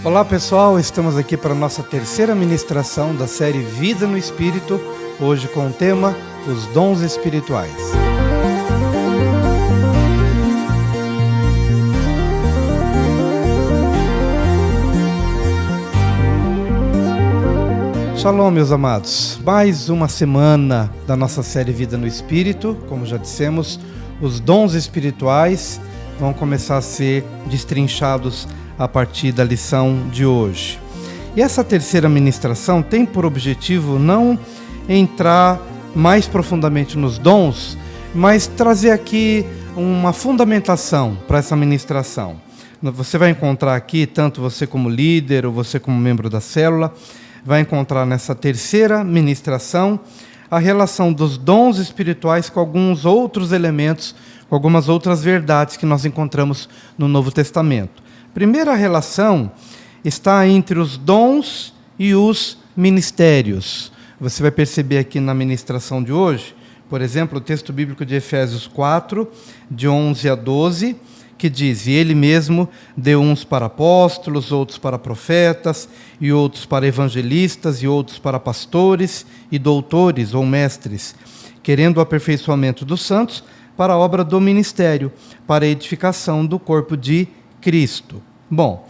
Olá pessoal, estamos aqui para a nossa terceira ministração da série Vida no Espírito, hoje com o tema Os Dons Espirituais. Shalom, meus amados. Mais uma semana da nossa série Vida no Espírito. Como já dissemos, os dons espirituais vão começar a ser destrinchados a partir da lição de hoje. E essa terceira ministração tem por objetivo não entrar mais profundamente nos dons, mas trazer aqui uma fundamentação para essa ministração. Você vai encontrar aqui, tanto você como líder ou você como membro da célula, vai encontrar nessa terceira ministração a relação dos dons espirituais com alguns outros elementos, com algumas outras verdades que nós encontramos no Novo Testamento. Primeira relação está entre os dons e os ministérios. Você vai perceber aqui na ministração de hoje, por exemplo, o texto bíblico de Efésios 4, de 11 a 12, que diz: E ele mesmo deu uns para apóstolos, outros para profetas, e outros para evangelistas, e outros para pastores e doutores ou mestres, querendo o aperfeiçoamento dos santos para a obra do ministério, para a edificação do corpo de Cristo. Bom,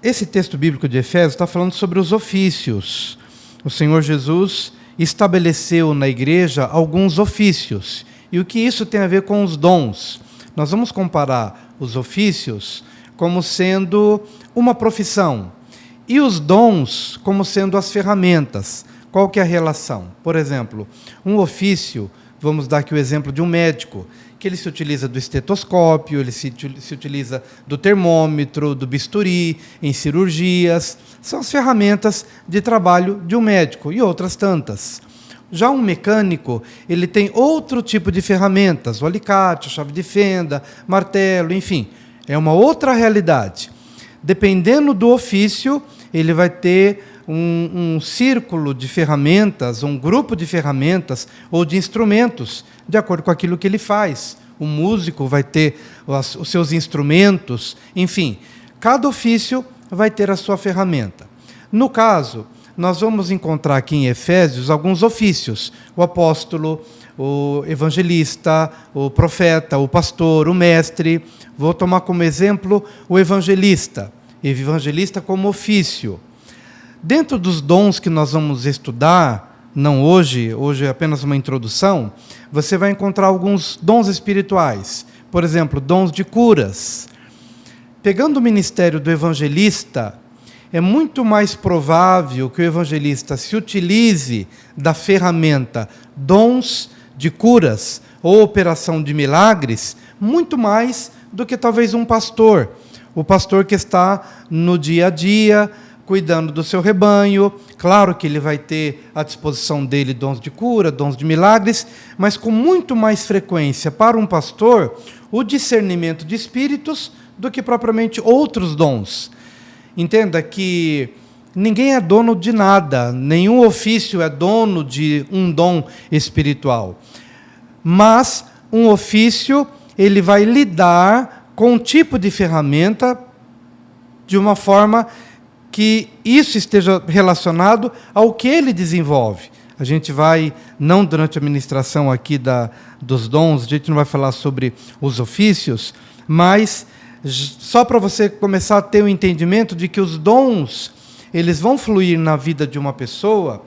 esse texto bíblico de Efésios está falando sobre os ofícios. O Senhor Jesus estabeleceu na igreja alguns ofícios. E o que isso tem a ver com os dons? Nós vamos comparar os ofícios como sendo uma profissão e os dons como sendo as ferramentas. Qual que é a relação? Por exemplo, um ofício, vamos dar aqui o exemplo de um médico, que ele se utiliza do estetoscópio, ele se utiliza do termômetro, do bisturi, em cirurgias. São as ferramentas de trabalho de um médico e outras tantas. Já um mecânico, ele tem outro tipo de ferramentas, o alicate, a chave de fenda, martelo, enfim. É uma outra realidade. Dependendo do ofício, ele vai ter um círculo de ferramentas, um grupo de ferramentas ou de instrumentos, de acordo com aquilo que ele faz. O músico vai ter os seus instrumentos, enfim, cada ofício vai ter a sua ferramenta. No caso, nós vamos encontrar aqui em Efésios alguns ofícios: o apóstolo, o evangelista, o profeta, o pastor, o mestre. Vou tomar como exemplo o evangelista como ofício. Dentro dos dons que nós vamos estudar, não hoje é apenas uma introdução, você vai encontrar alguns dons espirituais. Por exemplo, dons de curas. Pegando o ministério do evangelista, é muito mais provável que o evangelista se utilize da ferramenta dons de curas ou operação de milagres, muito mais do que talvez um pastor. O pastor que está no dia a dia, cuidando do seu rebanho. Claro que ele vai ter à disposição dele dons de cura, dons de milagres, mas com muito mais frequência para um pastor o discernimento de espíritos do que propriamente outros dons. Entenda que ninguém é dono de nada, nenhum ofício é dono de um dom espiritual. Mas um ofício, ele vai lidar com um tipo de ferramenta de uma forma que isso esteja relacionado ao que ele desenvolve. A gente vai, não durante a ministração aqui dos dons, a gente não vai falar sobre os ofícios, mas só para você começar a ter o entendimento de que os dons, eles vão fluir na vida de uma pessoa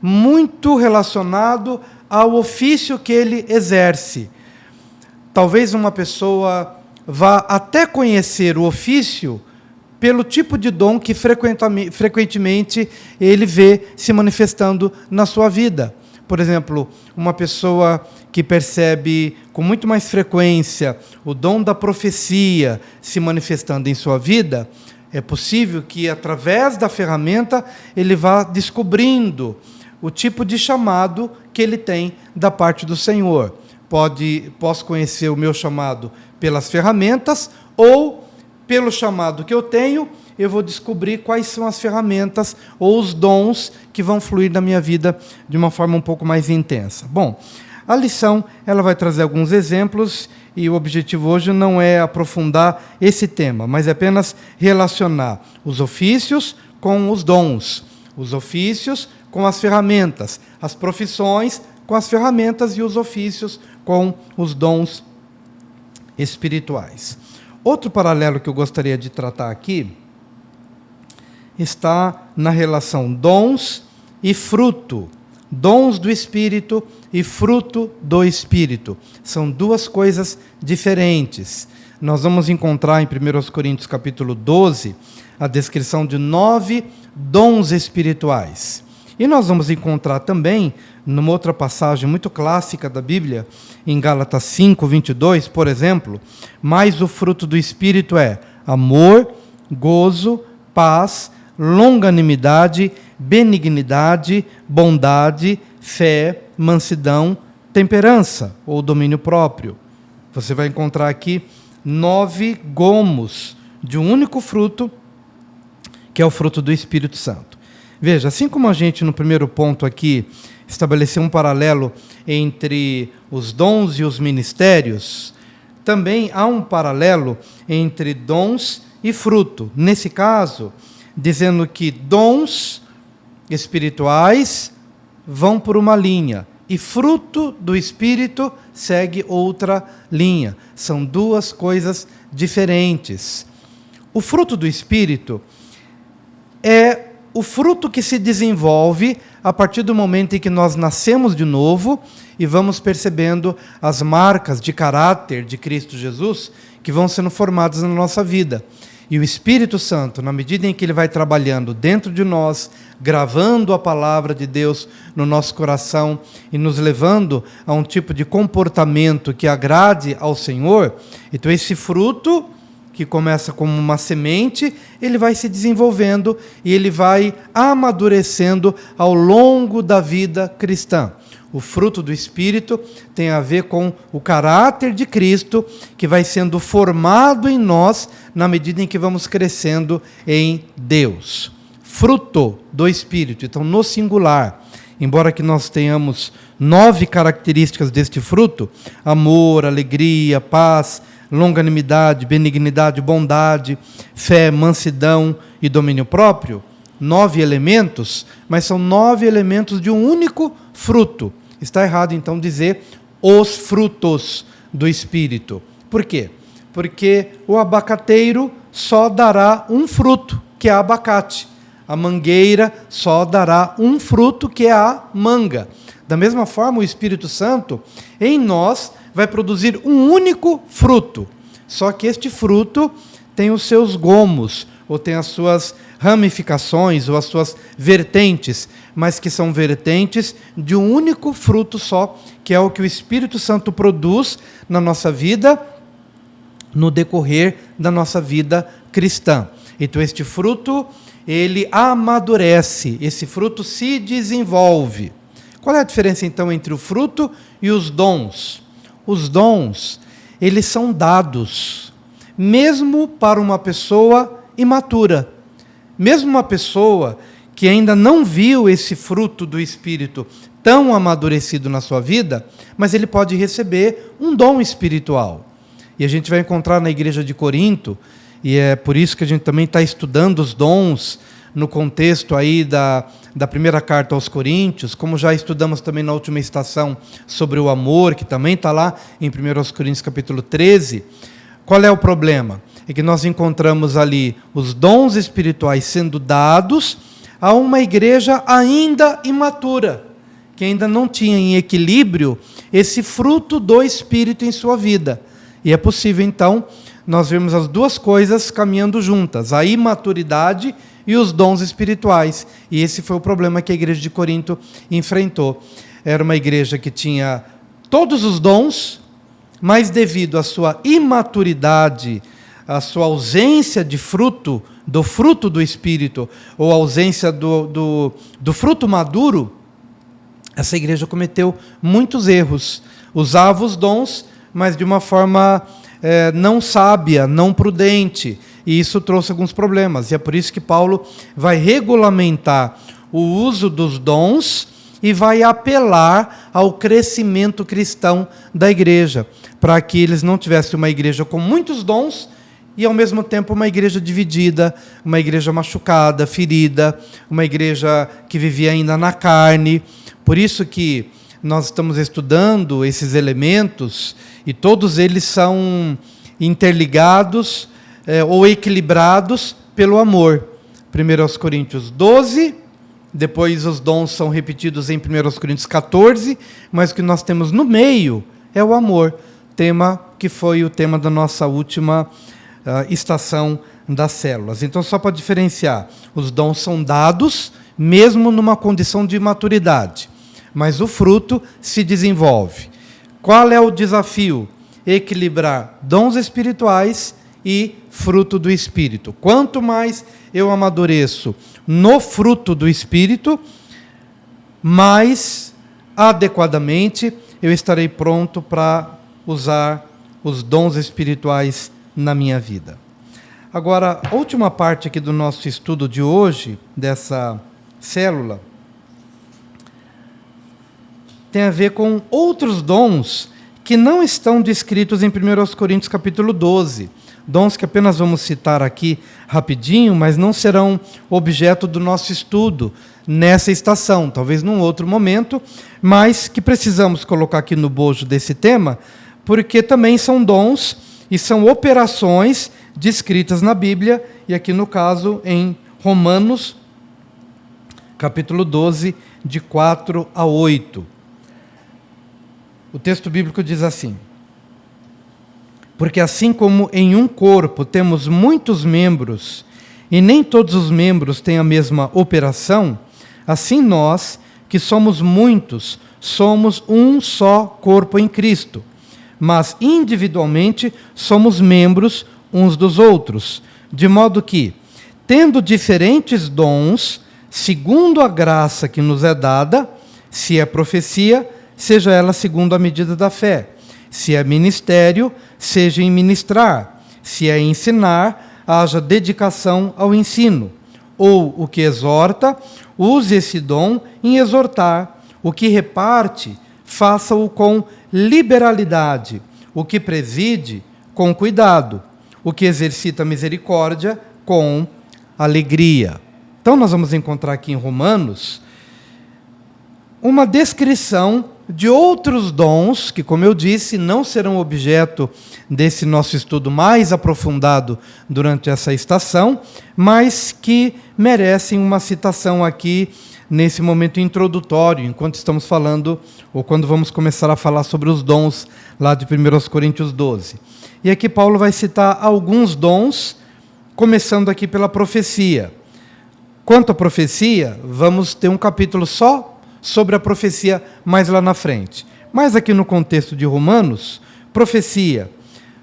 muito relacionado ao ofício que ele exerce. Talvez uma pessoa vá até conhecer o ofício pelo tipo de dom que frequentemente ele vê se manifestando na sua vida. Por exemplo, uma pessoa que percebe com muito mais frequência o dom da profecia se manifestando em sua vida, é possível que, através da ferramenta, ele vá descobrindo o tipo de chamado que ele tem da parte do Senhor. Posso conhecer o meu chamado pelas ferramentas ou pelo chamado que eu tenho, eu vou descobrir quais são as ferramentas ou os dons que vão fluir na minha vida de uma forma um pouco mais intensa. Bom, a lição ela vai trazer alguns exemplos e o objetivo hoje não é aprofundar esse tema, mas é apenas relacionar os ofícios com os dons, os ofícios com as ferramentas, as profissões com as ferramentas e os ofícios com os dons espirituais. Outro paralelo que eu gostaria de tratar aqui está na relação dons e fruto. Dons do Espírito e fruto do Espírito. São duas coisas diferentes. Nós vamos encontrar em 1 Coríntios capítulo 12 a descrição de 9 dons espirituais. E nós vamos encontrar também, numa outra passagem muito clássica da Bíblia, em Gálatas 5, 22, por exemplo, mas o fruto do Espírito é amor, gozo, paz, longanimidade, benignidade, bondade, fé, mansidão, temperança ou domínio próprio. Você vai encontrar aqui 9 gomos de um único fruto, que é o fruto do Espírito Santo. Veja, assim como a gente no primeiro ponto aqui estabeleceu um paralelo entre os dons e os ministérios, também há um paralelo entre dons e fruto. Nesse caso, dizendo que dons espirituais vão por uma linha e fruto do Espírito segue outra linha. São duas coisas diferentes. O fruto do Espírito é o fruto que se desenvolve a partir do momento em que nós nascemos de novo e vamos percebendo as marcas de caráter de Cristo Jesus que vão sendo formadas na nossa vida. E o Espírito Santo, na medida em que ele vai trabalhando dentro de nós, gravando a palavra de Deus no nosso coração e nos levando a um tipo de comportamento que agrade ao Senhor, então esse fruto, que começa como uma semente, ele vai se desenvolvendo e ele vai amadurecendo ao longo da vida cristã. O fruto do Espírito tem a ver com o caráter de Cristo, que vai sendo formado em nós na medida em que vamos crescendo em Deus. Fruto do Espírito, então no singular. Embora que nós tenhamos 9 características deste fruto, amor, alegria, paz, longanimidade, benignidade, bondade, fé, mansidão e domínio próprio, 9 elementos, mas são 9 elementos de um único fruto. Está errado, então, dizer os frutos do Espírito. Por quê? Porque o abacateiro só dará um fruto, que é abacate. A mangueira só dará um fruto, que é a manga. Da mesma forma, o Espírito Santo, em nós, vai produzir um único fruto. Só que este fruto tem os seus gomos, ou tem as suas ramificações, ou as suas vertentes, mas que são vertentes de um único fruto só, que é o que o Espírito Santo produz na nossa vida, no decorrer da nossa vida cristã. Então este fruto, ele amadurece, esse fruto se desenvolve. Qual é a diferença então entre o fruto e os dons? Os dons, eles são dados, mesmo para uma pessoa imatura. Mesmo uma pessoa que ainda não viu esse fruto do Espírito tão amadurecido na sua vida, mas ele pode receber um dom espiritual. E a gente vai encontrar na igreja de Corinto, e é por isso que a gente também está estudando os dons no contexto aí da primeira carta aos Coríntios, como já estudamos também na última estação sobre o amor, que também está lá em 1 Coríntios capítulo 13. Qual é o problema? É que nós encontramos ali os dons espirituais sendo dados a uma igreja ainda imatura, que ainda não tinha em equilíbrio esse fruto do Espírito em sua vida. E é possível, então, nós vermos as duas coisas caminhando juntas, a imaturidade e os dons espirituais. E esse foi o problema que a igreja de Corinto enfrentou. Era uma igreja que tinha todos os dons, mas devido à sua imaturidade, à sua ausência de fruto do Espírito, ou ausência do fruto maduro, essa igreja cometeu muitos erros. Usava os dons, mas de uma forma não sábia, não prudente. E isso trouxe alguns problemas. E é por isso que Paulo vai regulamentar o uso dos dons e vai apelar ao crescimento cristão da igreja, para que eles não tivessem uma igreja com muitos dons e, ao mesmo tempo, uma igreja dividida, uma igreja machucada, ferida, uma igreja que vivia ainda na carne. Por isso que nós estamos estudando esses elementos e todos eles são interligados ou equilibrados pelo amor. 1 Coríntios 12, depois os dons são repetidos em 1 Coríntios 14, mas o que nós temos no meio é o amor, tema que foi o tema da nossa última estação das células. Então, só para diferenciar, os dons são dados mesmo numa condição de maturidade, mas o fruto se desenvolve. Qual é o desafio? Equilibrar dons espirituais e fruto do Espírito. Quanto mais eu amadureço no fruto do Espírito, mais adequadamente eu estarei pronto para usar os dons espirituais na minha vida. Agora, a última parte aqui do nosso estudo de hoje, dessa célula, tem a ver com outros dons que não estão descritos em 1 Coríntios capítulo 12. Dons que apenas vamos citar aqui rapidinho, mas não serão objeto do nosso estudo nessa estação, talvez num outro momento, mas que precisamos colocar aqui no bojo desse tema, porque também são dons e são operações descritas na Bíblia, e aqui no caso em Romanos, capítulo 12, de 4 a 8. O texto bíblico diz assim: porque assim como em um corpo temos muitos membros, e nem todos os membros têm a mesma operação, assim nós, que somos muitos, somos um só corpo em Cristo, mas individualmente somos membros uns dos outros, de modo que, tendo diferentes dons, segundo a graça que nos é dada, se é profecia, seja ela segundo a medida da fé. Se é ministério, seja em ministrar. Se é ensinar, haja dedicação ao ensino. Ou o que exorta, use esse dom em exortar. O que reparte, faça-o com liberalidade. O que preside, com cuidado. O que exercita misericórdia, com alegria. Então nós vamos encontrar aqui em Romanos uma descrição de outros dons que, como eu disse, não serão objeto desse nosso estudo mais aprofundado durante essa estação, mas que merecem uma citação aqui nesse momento introdutório, enquanto estamos falando, ou quando vamos começar a falar sobre os dons lá de 1 Coríntios 12. E aqui Paulo vai citar alguns dons, começando aqui pela profecia. Quanto à profecia, vamos ter um capítulo só sobre a profecia mais lá na frente. Mas aqui no contexto de Romanos, profecia.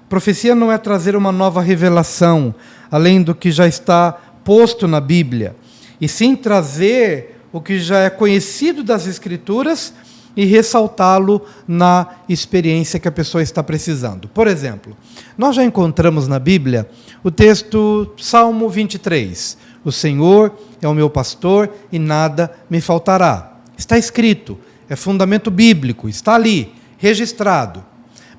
Profecia não é trazer uma nova revelação, além do que já está posto na Bíblia, e sim trazer o que já é conhecido das Escrituras e ressaltá-lo na experiência que a pessoa está precisando. Por exemplo, nós já encontramos na Bíblia o texto Salmo 23. O Senhor é o meu pastor e nada me faltará. Está escrito, é fundamento bíblico, está ali, registrado.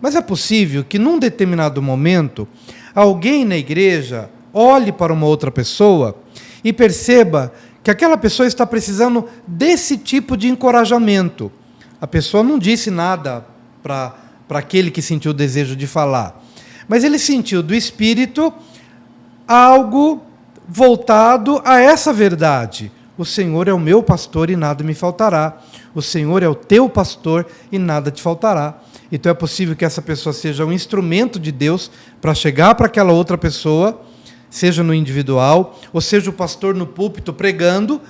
Mas é possível que num determinado momento, alguém na igreja olhe para uma outra pessoa e perceba que aquela pessoa está precisando desse tipo de encorajamento. A pessoa não disse nada para aquele que sentiu o desejo de falar, mas ele sentiu do Espírito algo voltado a essa verdade. O Senhor é o meu pastor e nada me faltará. O Senhor é o teu pastor e nada te faltará. Então é possível que essa pessoa seja um instrumento de Deus para chegar para aquela outra pessoa, seja no individual, ou seja o pastor no púlpito pregando,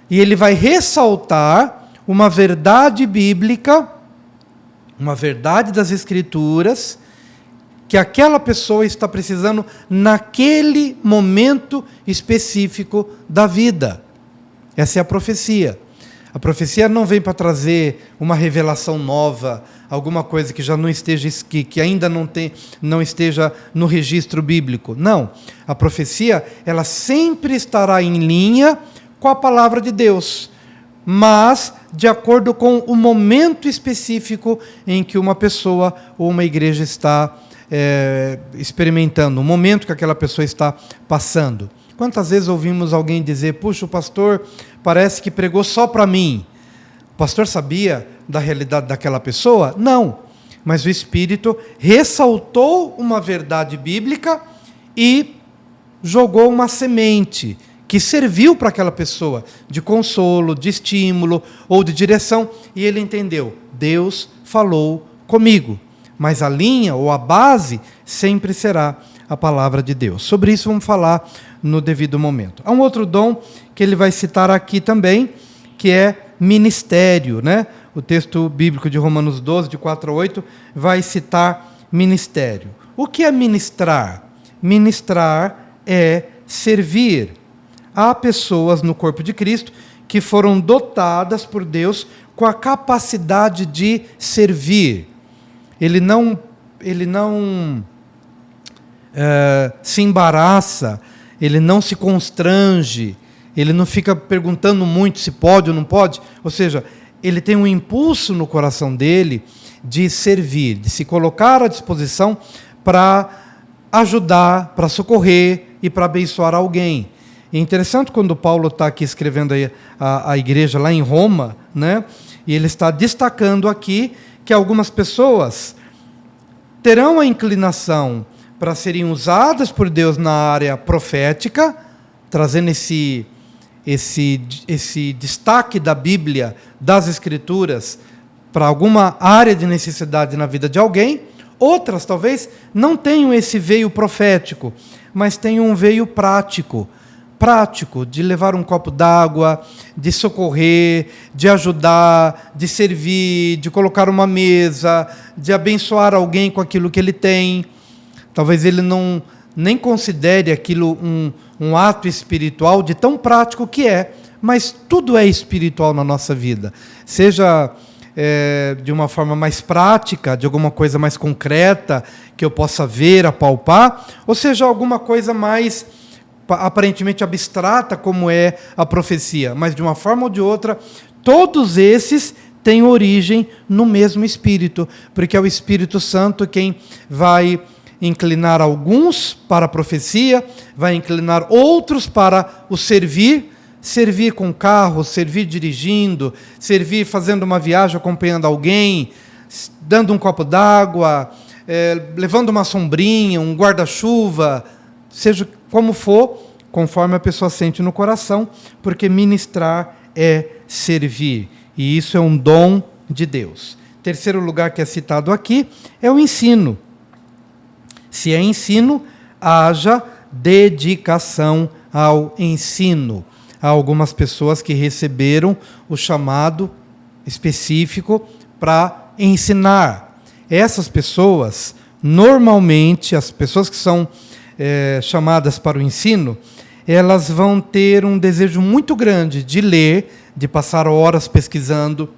e ele vai ressaltar uma verdade bíblica, uma verdade das Escrituras, que aquela pessoa está precisando naquele momento específico da vida. Essa é a profecia. A profecia não vem para trazer uma revelação nova, alguma coisa que já não esteja, que ainda não esteja no registro bíblico. Não. A profecia, ela sempre estará em linha com a palavra de Deus, mas de acordo com o momento específico em que uma pessoa ou uma igreja está experimentando, o momento que aquela pessoa está passando. Quantas vezes ouvimos alguém dizer: puxa, o pastor parece que pregou só para mim. O pastor sabia da realidade daquela pessoa? Não. Mas o Espírito ressaltou uma verdade bíblica e jogou uma semente que serviu para aquela pessoa de consolo, de estímulo ou de direção. E ele entendeu: Deus falou comigo. Mas a linha ou a base sempre será a palavra de Deus. Sobre isso vamos falar no devido momento. Há um outro dom que ele vai citar aqui também, que é ministério, né? O texto bíblico de Romanos 12, de 4 a 8, vai citar ministério. O que é ministrar? Ministrar é servir. Há pessoas no corpo de Cristo que foram dotadas por Deus com a capacidade de servir. Ele não se embaraça, ele não se constrange, ele não fica perguntando muito se pode ou não pode. Ou seja, ele tem um impulso no coração dele de servir, de se colocar à disposição para ajudar, para socorrer e para abençoar alguém. É interessante quando Paulo está aqui escrevendo a igreja lá em Roma, né? E ele está destacando aqui que algumas pessoas terão a inclinação para serem usadas por Deus na área profética, trazendo esse destaque da Bíblia, das Escrituras, para alguma área de necessidade na vida de alguém. Outras, talvez, não tenham esse veio profético, mas tenham um veio prático, de levar um copo d'água, de socorrer, de ajudar, de servir, de colocar uma mesa, de abençoar alguém com aquilo que ele tem. Talvez ele nem considere aquilo um ato espiritual de tão prático que é, mas tudo é espiritual na nossa vida. Seja de uma forma mais prática, de alguma coisa mais concreta, que eu possa ver, apalpar, ou seja, alguma coisa mais aparentemente abstrata, como é a profecia. Mas de uma forma ou de outra, todos esses têm origem no mesmo Espírito, porque é o Espírito Santo quem vai inclinar alguns para a profecia, vai inclinar outros para o servir com carro, servir dirigindo, servir fazendo uma viagem acompanhando alguém, dando um copo d'água, levando uma sombrinha, um guarda-chuva, seja como for, conforme a pessoa sente no coração, porque ministrar é servir, e isso é um dom de Deus. Terceiro lugar que é citado aqui é o ensino. Se é ensino, haja dedicação ao ensino. Há algumas pessoas que receberam o chamado específico para ensinar. Essas pessoas, normalmente, as pessoas que são chamadas para o ensino, elas vão ter um desejo muito grande de ler, de passar horas pesquisando,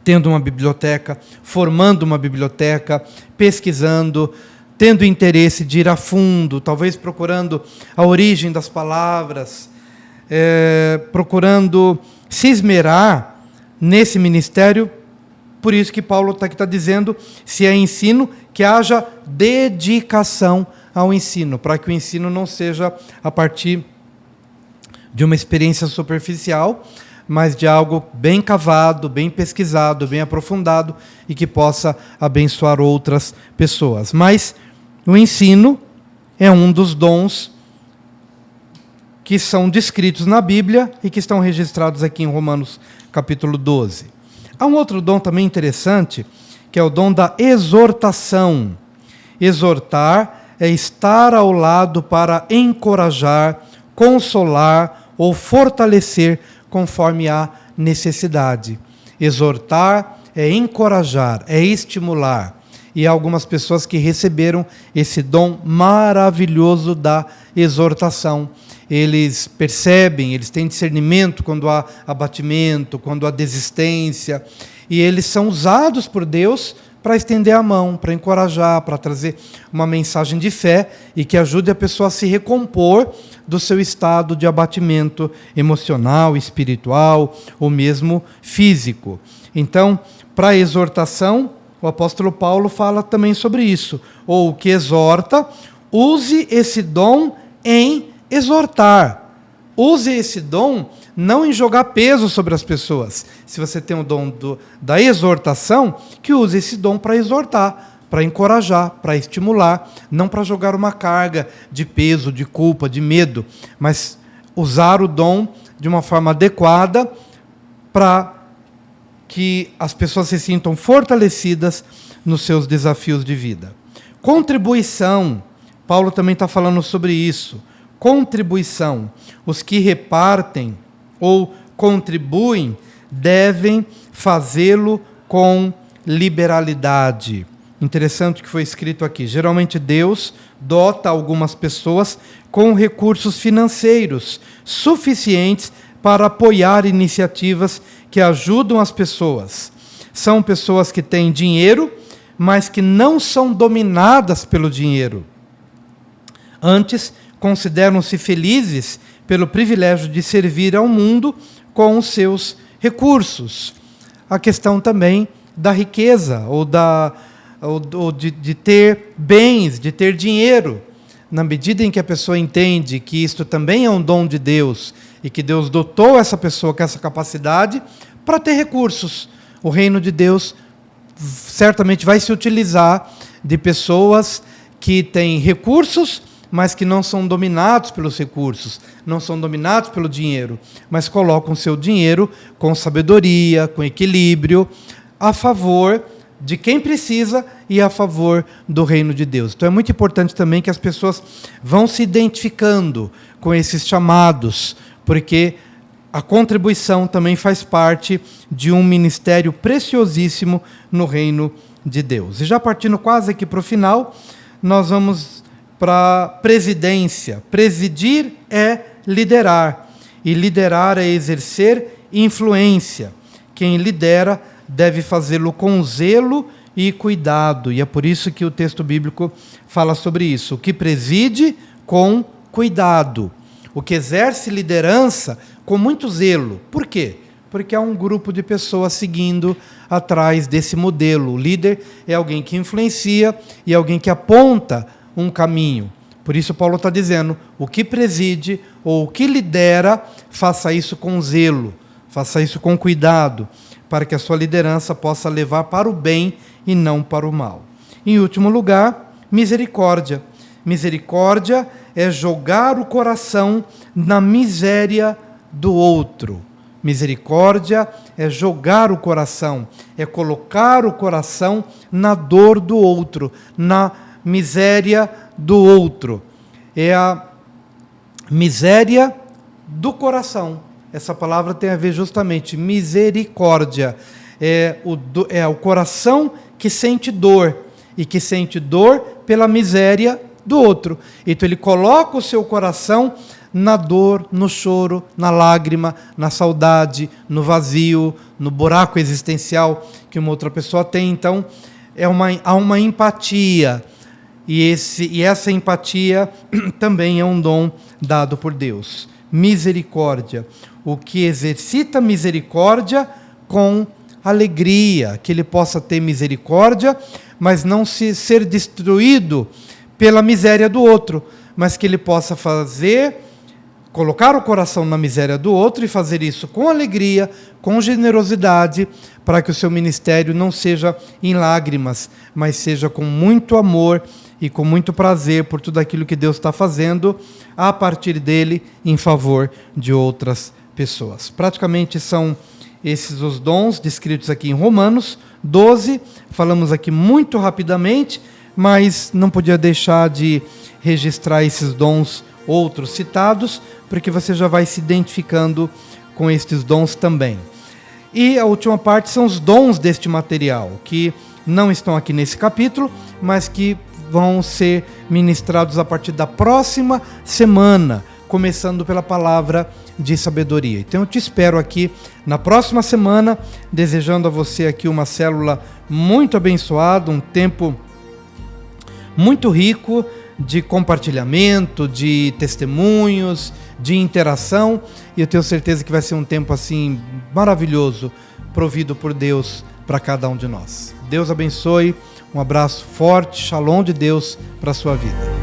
tendo uma biblioteca, formando uma biblioteca, pesquisando, tendo interesse de ir a fundo, talvez procurando a origem das palavras, procurando se esmerar nesse ministério. Por isso que Paulo está dizendo, se é ensino, que haja dedicação ao ensino, para que o ensino não seja a partir de uma experiência superficial, mas de algo bem cavado, bem pesquisado, bem aprofundado e que possa abençoar outras pessoas. Mas o ensino é um dos dons que são descritos na Bíblia e que estão registrados aqui em Romanos capítulo 12. Há um outro dom também interessante, que é o dom da exortação. Exortar é estar ao lado para encorajar, consolar ou fortalecer conforme a necessidade. Exortar é encorajar, é estimular. E há algumas pessoas que receberam esse dom maravilhoso da exortação. Eles percebem, eles têm discernimento quando há abatimento, quando há desistência, e eles são usados por Deus para estender a mão, para encorajar, para trazer uma mensagem de fé e que ajude a pessoa a se recompor do seu estado de abatimento emocional, espiritual ou mesmo físico. Então, para a exortação, o apóstolo Paulo fala também sobre isso. Ou que exorta, use esse dom em exortar. Use esse dom não em jogar peso sobre as pessoas. Se você tem o dom da exortação, que use esse dom para exortar, para encorajar, para estimular, não para jogar uma carga de peso, de culpa, de medo, mas usar o dom de uma forma adequada para que as pessoas se sintam fortalecidas nos seus desafios de vida. Contribuição. Paulo também está falando sobre isso. Contribuição. Os que repartem ou contribuem devem fazê-lo com liberalidade. Interessante que foi escrito aqui. Geralmente Deus dota algumas pessoas com recursos financeiros suficientes para apoiar iniciativas que ajudam as pessoas. São pessoas que têm dinheiro, mas que não são dominadas pelo dinheiro. Antes, consideram-se felizes pelo privilégio de servir ao mundo com os seus recursos. A questão também da riqueza, ou de ter bens, de ter dinheiro. Na medida em que a pessoa entende que isto também é um dom de Deus e que Deus dotou essa pessoa com essa capacidade para ter recursos, o reino de Deus certamente vai se utilizar de pessoas que têm recursos, mas que não são dominados pelos recursos, não são dominados pelo dinheiro, mas colocam seu dinheiro com sabedoria, com equilíbrio, a favor de quem precisa e a favor do reino de Deus. Então é muito importante também que as pessoas vão se identificando com esses chamados, porque a contribuição também faz parte de um ministério preciosíssimo no reino de Deus. E já partindo quase aqui para o final, nós vamos para a presidência. Presidir é liderar, e liderar é exercer influência. Quem lidera deve fazê-lo com zelo e cuidado, e é por isso que o texto bíblico fala sobre isso. O que preside, com cuidado. O que exerce liderança, com muito zelo. Por quê? Porque há um grupo de pessoas seguindo atrás desse modelo. O líder é alguém que influencia e alguém que aponta um caminho. Por isso Paulo está dizendo, o que preside ou o que lidera, faça isso com zelo, faça isso com cuidado, para que a sua liderança possa levar para o bem e não para o mal. Em último lugar, misericórdia. Misericórdia é jogar o coração na miséria do outro. Misericórdia é jogar o coração, é colocar o coração na dor do outro, na miséria do outro. É a miséria do coração. Essa palavra tem a ver justamente, misericórdia. É o coração que sente dor, e que sente dor pela miséria do outro. Então ele coloca o seu coração na dor, no choro, na lágrima, na saudade, no vazio, no buraco existencial que uma outra pessoa tem. Então há uma empatia. E essa empatia também é um dom dado por Deus. Misericórdia. O que exercita misericórdia com alegria, que ele possa ter misericórdia, mas não ser destruído pela miséria do outro, mas que ele possa colocar o coração na miséria do outro e fazer isso com alegria, com generosidade, para que o seu ministério não seja em lágrimas, mas seja com muito amor e com muito prazer por tudo aquilo que Deus está fazendo a partir dele em favor de outras pessoas. Praticamente são esses os dons descritos aqui em Romanos 12. Falamos aqui muito rapidamente, mas não podia deixar de registrar esses dons outros citados, porque você já vai se identificando com estes dons também. E a última parte são os dons deste material, que não estão aqui nesse capítulo, mas que vão ser ministrados a partir da próxima semana, começando pela palavra de sabedoria. Então eu te espero aqui na próxima semana, desejando a você aqui uma célula muito abençoada, um tempo muito rico de compartilhamento, de testemunhos, de interação, e eu tenho certeza que vai ser um tempo assim maravilhoso, provido por Deus para cada um de nós. Deus abençoe, um abraço forte, shalom de Deus para a sua vida.